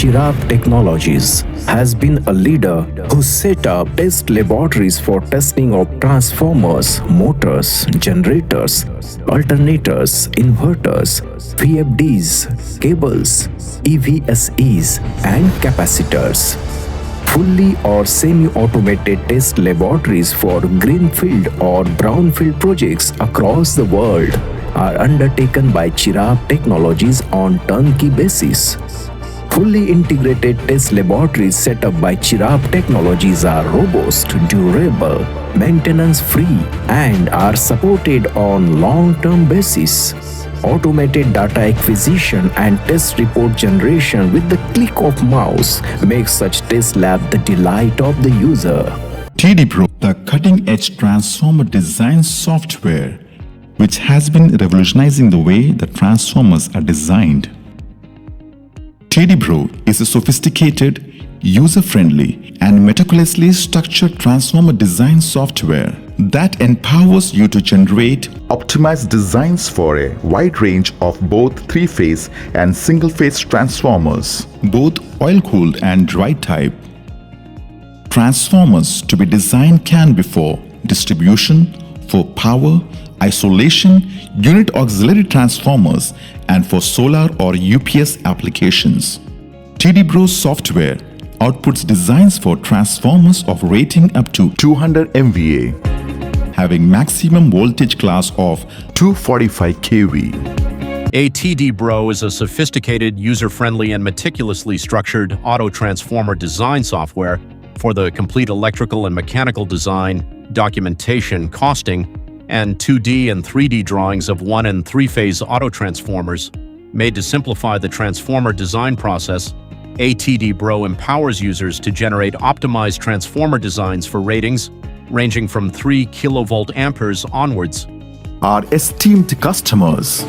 Chirab Technologies has been a leader who set up test laboratories for testing of transformers, motors, generators, alternators, inverters, VFDs, cables, EVSEs, and capacitors. Fully or semi-automated test laboratories for greenfield or brownfield projects across the world are undertaken by Chirab Technologies on turnkey basis. Fully integrated test laboratories set up by Chirab Technologies are robust, durable, maintenance-free, and are supported on long-term basis. Automated data acquisition and test report generation with the click of mouse makes such test lab the delight of the user. TD Pro, the cutting-edge transformer design software, which has been revolutionizing the way the transformers are designed. TD Pro is a sophisticated, user-friendly, and meticulously structured transformer design software that empowers you to generate optimized designs for a wide range of both three-phase and single-phase transformers, both oil-cooled and dry type. Transformers to be designed can be for distribution, for power, isolation, unit auxiliary transformers, and for solar or UPS applications. TD Pro software outputs designs for transformers of rating up to 200 MVA, having maximum voltage class of 245 kV. TD Pro is a sophisticated, user-friendly, and meticulously structured auto transformer design software for the complete electrical and mechanical design, documentation, costing, and 2D and 3D drawings of 1- and 3-phase auto transformers. Made to simplify the transformer design process, TD Pro empowers users to generate optimized transformer designs for ratings ranging from 3 kilovolt amperes onwards. Our esteemed customers